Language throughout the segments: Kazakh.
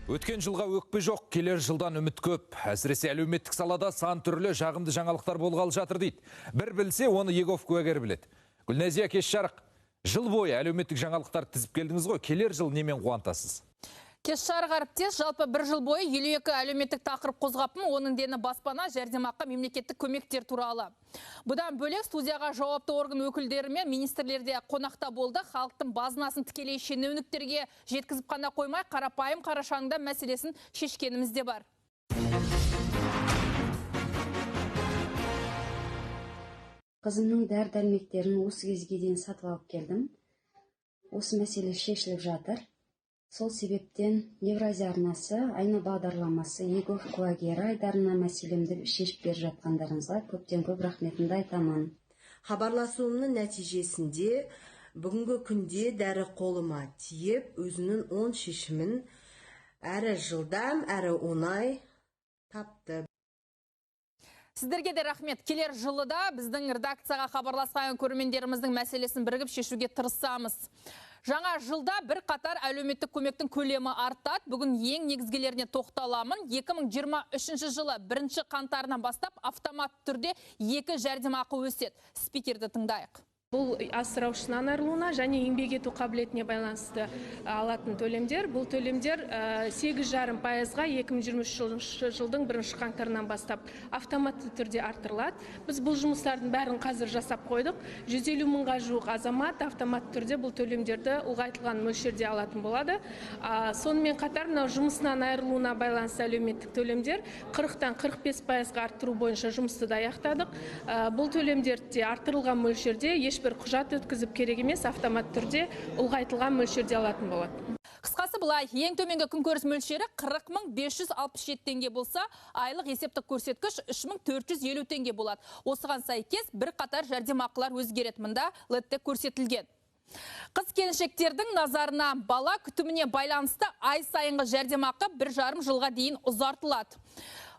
Өткен жылға өкпе жоқ, келер жылдан үміт көп. Әсіресе әлеуметтік салада сан түрлі жағымды жаңалықтар болғалы жатыр дейді. Бір білсе, оны Егов куәгер біледі. Гүлназия Кеш-жарық, жыл бойы әлеуметтік жаңалықтар тізіп келдіңіз ғой, келер жыл немен қуантасыз? Кеш-жарық әріптес, жалпы бір жыл бойы 52 әлеуметтік тақырып қозғаппын, оның дені баспана, жәрдемақы, мемлекеттік көмектер туралы. Бұдан бөлек студияға жауапты орган өкілдері мен министрлерде қонақта болды. Халықтың базынасын тікелей шенеуніктерге жеткізіп қана қоймай, қарапайым қарашаңда мәселесін шешкеніміз де бар. Қызымның дәрі-дәрмектерін осы кезге дейін сатып алып келдім. Осы мәселе шешіліп жатыр. Сол себептен Евразия арнасы, айна бағдарламасы, Егов куәгері айдарына мәселемді шешіп беріп жатқандарыңызға көптен көп рахметімді айтамын. Хабарласуымның нәтижесінде бүгінгі күнде дәрі қолыма тиеп, өзінің оң шешімін әрі жылдам, әрі оңай тапты. Сіздерге де рахмет. Келер жылы да біздің редакцияға хабарласқан көрермендеріміздің мәселесін бірігіп шешуге тырысамыз. Жаңа жылда бір қатар әлеуметтік көмектің көлемі артады. Бүгін ең негізгілеріне тоқталамын. 2023 жылы 1 қаңтарынан бастап автомат түрде 2 жәрдемақы өседі. Спикерді тыңдайық. Бұл асыраушысынан айырылуына және еңбек ету қабілетіне байланысты алатын төлемдер. Бұл төлемдер 8,5%-ға 2023 жылдың 1 қаңтарынан бастап автоматты түрде артырылады. Біз бұл жұмыстардың бәрін қазір жасап қойдық. 150 мыңға жуық азамат автоматты түрде бұл төлемдерді ұлғайтылған мөлшерде алатын болады. Сонымен қатар мынау жұмысынан айырылуына байланысты әлеуметтік төлемдер 40-тан 45%-ға арттыру бойынша жұмысты да аяқтадық. Бұл төлемдерде артырылған мөлшерде бір құжат өткізіп керек емес, автомат түрде ұлғайтылған мөлшерде алатын болады. Қысқасы былай, ең төменгі күнкөріс мөлшері 40.567 теңге болса, айлық есептік көрсеткіш 3.450 теңге болады. Осыған сәйкес бір қатар жәрдемақылар өзгереді. Мында летте көрсетілген. Қыз-келіншектердің назарына бала күтіміне байланысты ай сайынғы жәрдемақы 1,5 жылға дейін ұзартылады.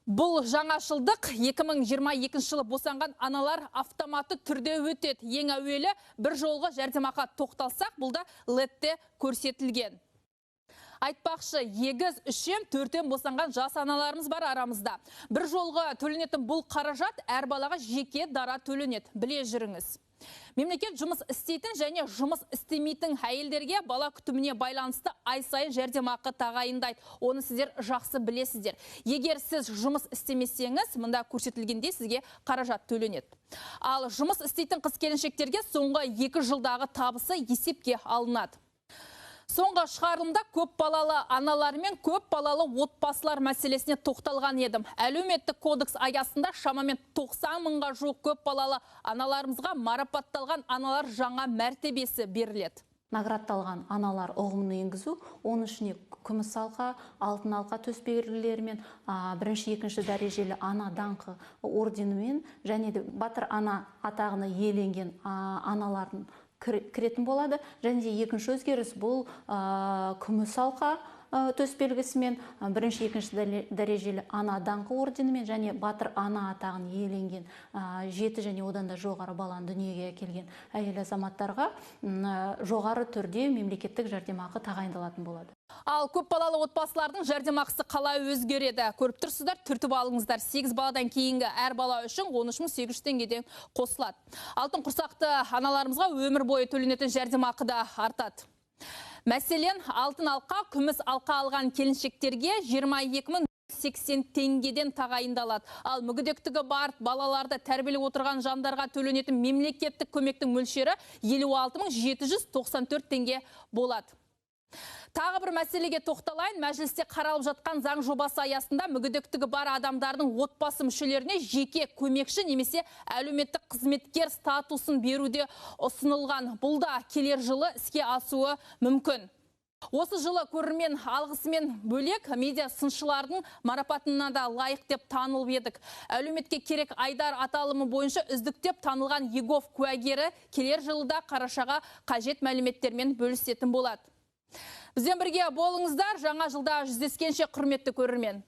Бұл жаңашылдық 2022 жылы босанған аналар автоматты түрде өтеді. Ең әуелі бір жолғы жәрдемақы тоқталсақ, бұл да летте көрсетілген. Айтпақшы, егіз, үшем, төртем босанған жас аналарымыз бар арамызда. Бір жолғы төленетін бұл қаражат әр балаға жеке дара төленеді. Біле жүріңіз. Мемлекет жұмыс істейтін және жұмыс істемейтін әйелдерге бала күтіміне байланысты ай сайын жәрдемақы тағайындайды. Оны сіздер жақсы білесіздер. Егер сіз жұмыс істемесеңіз, мұнда көрсетілгенде сізге қаражат төленеді. Ал жұмыс істейтін қыз-келіншектерге соңғы 2 жылдағы табысы есепке алынады. Соңғы шығарылымда көп балалы аналар мен көп балалы отбасылар мәселесіне тоқталған едім. Әлеуметтік кодекс аясында шамамен 90 мыңға жуық көп балалы аналарымызға марапатталған аналар жаңа мәртебесі беріледі. Наградталған аналар ұғымын енгізу, оның ішіне күміс алқа, алтын алқа төсбелгілерімен, 1-2 дәрежелі ана даңқы орденімен және де батыр ана атағына иеленген аналардың кіретін болады. Және де екінші өзгеріс бұл күміс алқа төсбелгісімен 1-2 дәрежелі ана даңқы орденімен және батыр ана атағын иеленген 7 және одан да жоғары баланы дүниеге әкелген әйел азаматтарға жоғары түрде мемлекеттік жәрдемақы тағайындалатын болады. Ал көп балалы отбасылардың жәрдемақысы қалай өзгереді? Көріп тұрсыздар, түртіп алыңыздар. 8 баладан кейінгі әр бала үшін 13.800 теңгеден қосылады. Алтын құрсақты аналарымызға өмір бойы төленетін жәрдемақы да артады. Мәселен, алтын алқа, күміс алқа алған келіншектерге 22.080 теңгеден тағайындалады. Ал мүгедектігі бар балаларды тәрбиелеп отырған жандарға төленетін мемлекеттік көмектің мөлшері 56.794 теңге болады. Тағы бір мәселеге тоқталайын. Мәжілісте қаралып жатқан заң жобасы аясында мүгедектігі бар адамдардың отбасы мүшелеріне жеке көмекші немесе әлеуметтік қызметкер статусын беруде ұсынылған. Бұл да келер жылы іске асуы мүмкін. Осы жылы көрермен алғысымен бөлек медиа сыншылардың марапатына да лайық деп танылып едік. Әлеуметке керек айдар аталымы бойынша үздік деп танылған Егов куәгері келер жылыда қарашаға қажет мәліметтермен бөлісетін болады. Бізбен бірге болыңыздар, жаңа жылда жүздескенше құрметті көрермен.